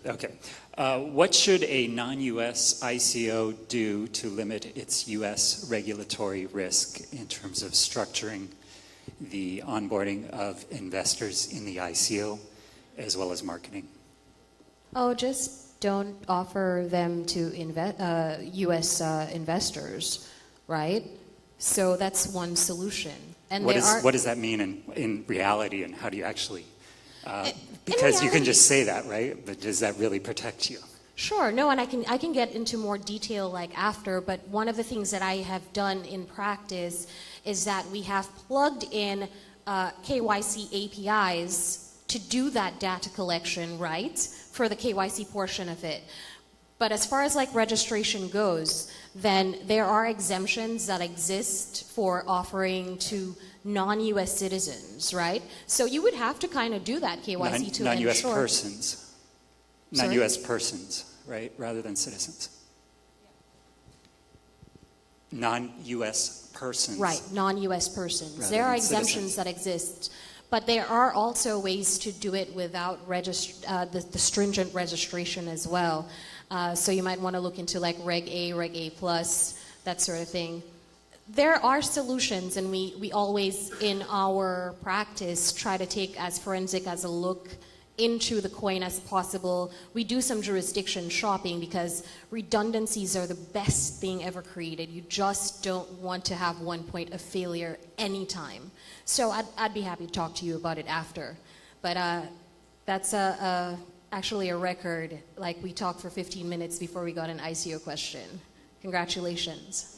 Okay. What should a non-U.S. ICO do to limit its U.S. regulatory risk in terms of structuring the onboarding of investors in the ICO as well as marketing? Oh, just don't offer them to U.S. investors, right? So that's one solution. And what does that mean in reality, and how do you actually... because you can just say that, right? But does that really protect you? Sure. No, and I can get into more detail like after, but one of the things that I have done in practice is that we have plugged in KYC APIs to do that data collection, right, for the KYC portion of it. But as far as like registration goes, then there are exemptions that exist for offering to non-U.S. citizens, right? So you would have to kind of do that KYC to non-U.S. ensure... persons. Non-U.S. persons, right, rather than citizens. Non-U.S. persons. Right, non-U.S. persons. There are exemptions that exist, but there are also ways to do it without the stringent registration as well. So you might want to look into like Reg A, Reg A+, that sort of thing. There are solutions, and we always, in our practice, try to take as forensic as a look into the coin as possible. We do some jurisdiction shopping because redundancies are the best thing ever created. You just don't want to have one point of failure anytime. So I'd be happy to talk to you about it after. But that's actually a record. Like, we talked for 15 minutes before we got an ICO question. Congratulations.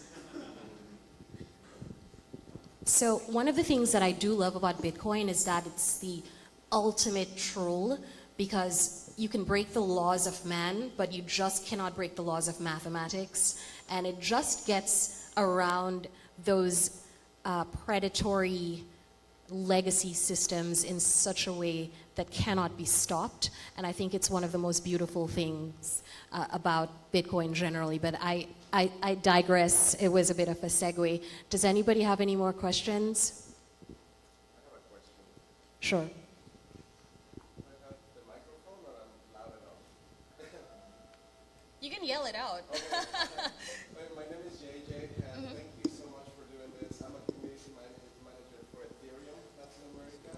So one of the things that I do love about Bitcoin is that it's the ultimate troll, because you can break the laws of man, but you just cannot break the laws of mathematics. And it just gets around those predatory legacy systems in such a way that cannot be stopped. And I think it's one of the most beautiful things about Bitcoin generally. But I digress. It was a bit of a segue. Does anybody have any more questions? I have a question. Sure. Do I have the microphone, or I'm loud enough? You can yell it out. Okay. My name is JJ, and thank you so much for doing this. I'm a community manager for Ethereum, Latin America.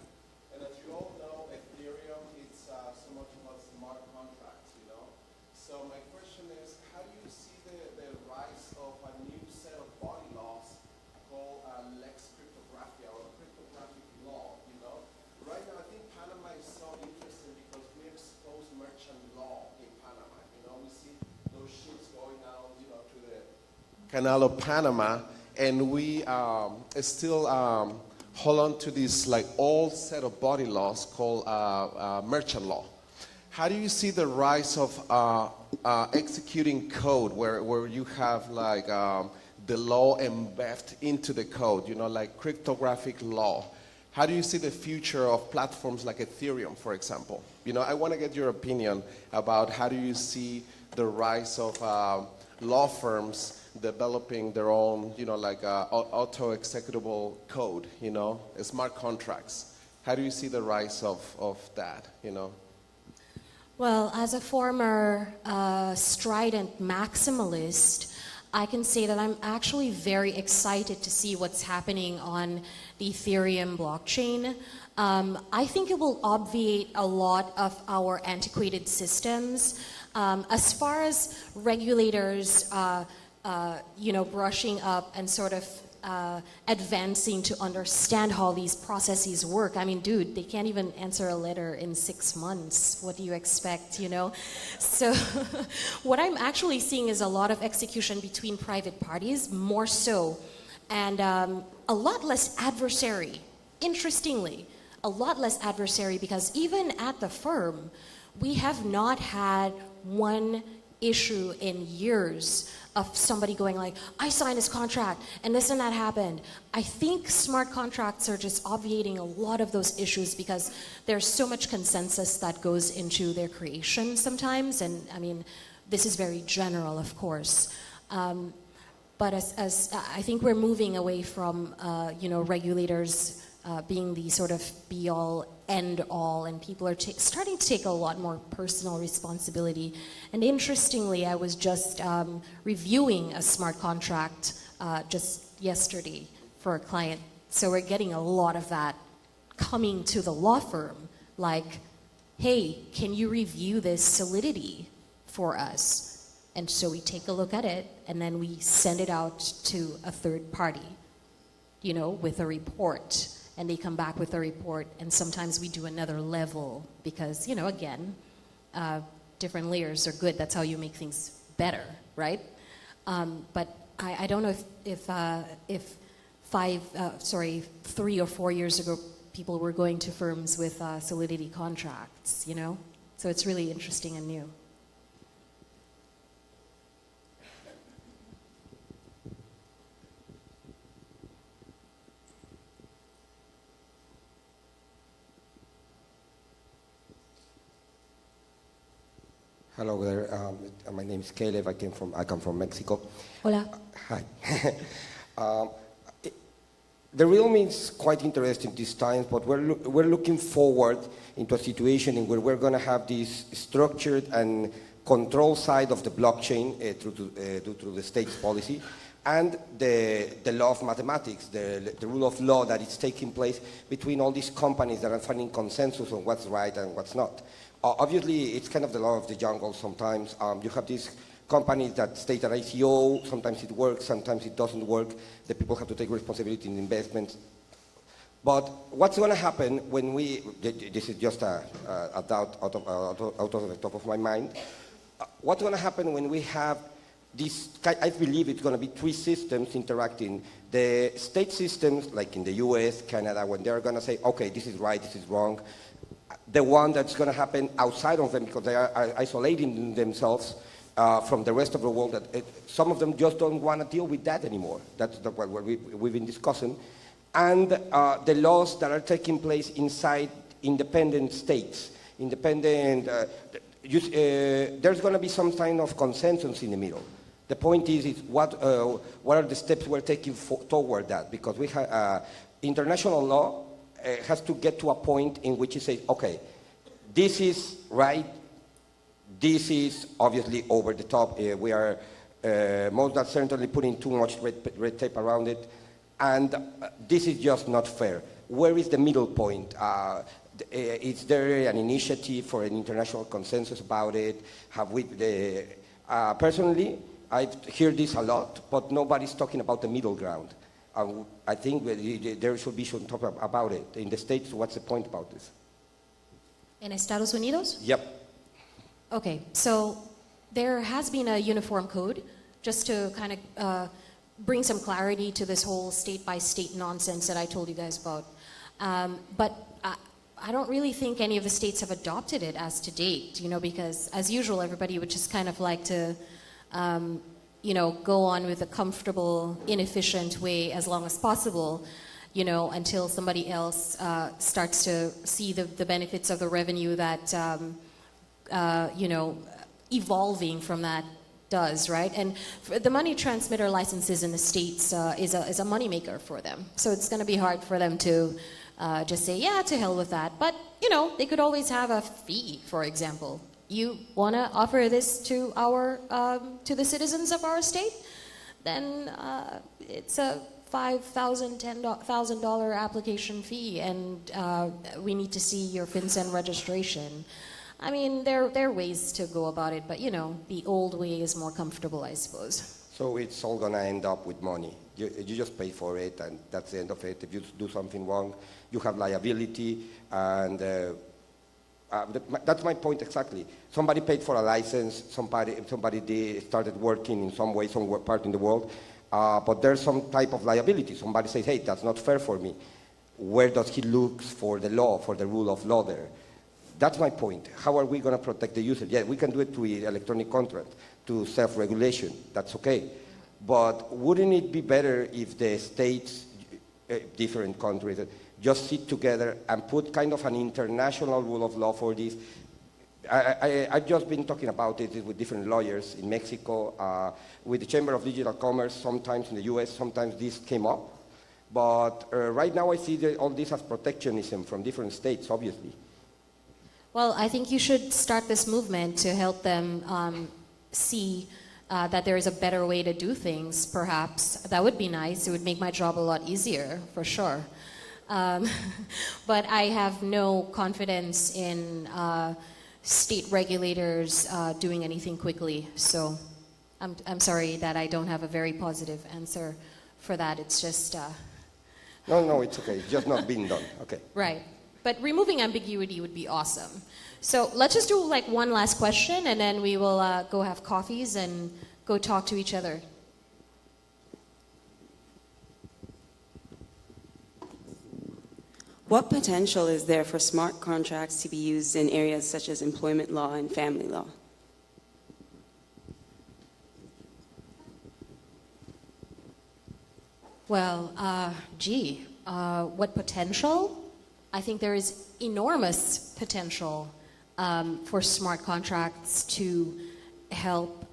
And as you all know, Ethereum is so much about smart contracts, you know? So my question is, how do you see the rise of a new set of body laws called Lex Cryptographia, or cryptographic law, you know? Right now, I think Panama is so interesting because we expose merchant law in Panama. You know, we see those ships going out, you know, to the Canal of Panama, and we still hold on to this like old set of body laws called merchant law. How do you see the rise of executing code where you have like the law embedded into the code, you know, like cryptographic law? How do you see the future of platforms like Ethereum, for example? You know, I want to get your opinion about how do you see the rise of law firms developing their own, you know, like auto-executable code, you know, smart contracts. How do you see the rise of that, you know? Well, as a former strident maximalist, I can say that I'm actually very excited to see what's happening on the Ethereum blockchain. I think it will obviate a lot of our antiquated systems. As far as regulators, you know, brushing up and sort of advancing to understand how these processes work. I mean, dude, they can't even answer a letter in 6 months. What do you expect, you know? So what I'm actually seeing is a lot of execution between private parties, more so, and a lot less adversary. Interestingly, a lot less adversary, because even at the firm, we have not had one issue in years of somebody going like, I signed this contract and this and that happened. I think smart contracts are just obviating a lot of those issues because there's so much consensus that goes into their creation sometimes. And I mean, this is very general, of course. But as I think we're moving away from, you know, regulators being the sort of be-all, end-all, and people are starting to take a lot more personal responsibility. And interestingly, I was just reviewing a smart contract just yesterday for a client. So we're getting a lot of that coming to the law firm, like, hey, can you review this solidity for us? And so we take a look at it, and then we send it out to a third party, you know, with a report. And they come back with a report, and sometimes we do another level because, you know, again, different layers are good. That's how you make things better, right? But I don't know if 3 or 4 years ago, people were going to firms with solidity contracts, you know? So it's really interesting and new. Hello there. My name is Caleb. I come from Mexico. Hola. Hi. The realm is quite interesting this time, but we're looking forward into a situation in where we're going to have this structured and control side of the blockchain due to the state's policy, and the law of mathematics, the rule of law that is taking place between all these companies that are finding consensus on what's right and what's not. Obviously, it's kind of the law of the jungle sometimes. You have these companies that state at ICO, sometimes it works, sometimes it doesn't work. The people have to take responsibility in investments. But what's going to happen when this is just a doubt out of the top of my mind. What's going to happen when we have this, I believe it's going to be three systems interacting. The state systems, like in the US, Canada, when they're going to say, okay, this is right, this is wrong. The one that's going to happen outside of them, because they are isolating themselves from the rest of the world, that some of them just don't want to deal with that anymore. That's what we've been discussing. And the laws that are taking place inside independent states. There's going to be some kind of consensus in the middle. The point is what are the steps we're taking toward that? Because we have international law has to get to a point in which it says, okay, this is right, this is obviously over the top. We are most certainly putting too much red tape around it, and this is just not fair. Where is the middle point? Is there an initiative for an international consensus about it? Have we, personally, I hear this a lot, but nobody's talking about the middle ground. I think there should be some talk about it. In the States, what's the point about this? En Estados Unidos? Yep. Okay, so there has been a uniform code just to kind of bring some clarity to this whole state-by-state nonsense that I told you guys about. But I don't really think any of the states have adopted it as to date, you know, because as usual, everybody would just kind of like to you know, go on with a comfortable, inefficient way as long as possible, you know, until somebody else starts to see the benefits of the revenue that, you know, evolving from that does, right? And the money transmitter licenses in the States is a moneymaker for them. So it's going to be hard for them to just say, yeah, to hell with that. But, you know, they could always have a fee, for example. You want to offer this to to the citizens of our state? Then it's a $5,000, $10,000 application fee, and we need to see your FinCEN registration. I mean, there are ways to go about it, but you know, the old way is more comfortable, I suppose. So it's all going to end up with money. You just pay for it, and that's the end of it. If you do something wrong, you have liability, and that's my point exactly. Somebody paid for a license, somebody started working in some way, some part in the world, but there's some type of liability. Somebody says, hey, that's not fair for me. Where does he look for the law, for the rule of law there? That's my point. How are we going to protect the user? Yeah, we can do it through electronic contract, to self-regulation. That's okay. But wouldn't it be better if the states, different countries, just sit together and put kind of an international rule of law for this? I've just been talking about it with different lawyers in Mexico, with the Chamber of Digital Commerce, sometimes in the US, sometimes this came up. But right now I see that all this as protectionism from different states, obviously. Well, I think you should start this movement to help them see that there is a better way to do things, perhaps. That would be nice. It would make my job a lot easier, for sure. But I have no confidence in state regulators doing anything quickly. So I'm sorry that I don't have a very positive answer for that. It's just... No, it's okay. It's just not being done. Okay. Right. But removing ambiguity would be awesome. So let's just do like one last question, and then we will go have coffees and go talk to each other. What potential is there for smart contracts to be used in areas such as employment law and family law? Well, what potential? I think there is enormous potential for smart contracts to help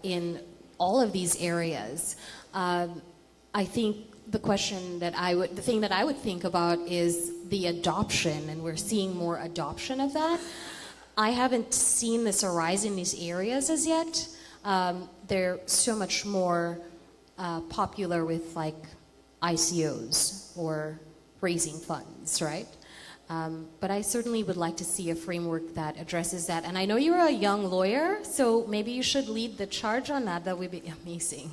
in all of these areas. I think the thing that I would think about is the adoption, and we're seeing more adoption of that. I haven't seen this arise in these areas as yet. They're so much more popular with like ICOs or raising funds, right? But I certainly would like to see a framework that addresses that. And I know you're a young lawyer, so maybe you should lead the charge on that. That would be amazing.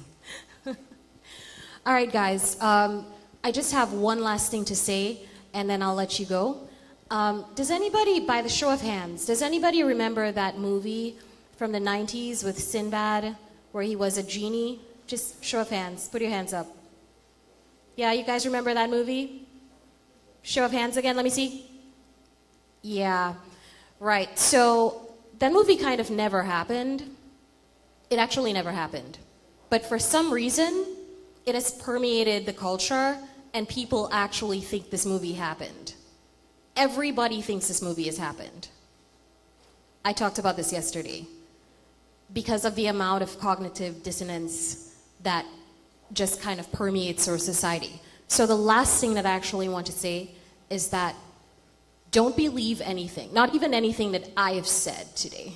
All right, guys. I just have one last thing to say, and then I'll let you go. Does anybody, by the show of hands, does anybody remember that movie from the 90s with Sinbad where he was a genie? Just show of hands. Put your hands up. Yeah, you guys remember that movie? Show of hands again, let me see. Yeah, right. So that movie kind of never happened. It actually never happened. But for some reason, it has permeated the culture, and people actually think this movie happened. Everybody thinks this movie has happened. I talked about this yesterday. Because of the amount of cognitive dissonance that just kind of permeates our society. So the last thing that I actually want to say is that don't believe anything, not even anything that I have said today,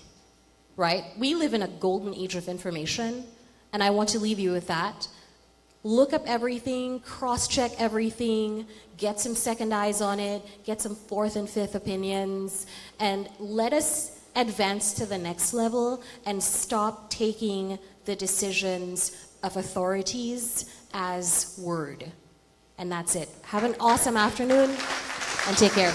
right? We live in a golden age of information, and I want to leave you with that. Look up everything, cross-check everything, get some second eyes on it, get some fourth and fifth opinions, and let us advance to the next level and stop taking the decisions of authorities as word. And that's it. Have an awesome afternoon, and take care.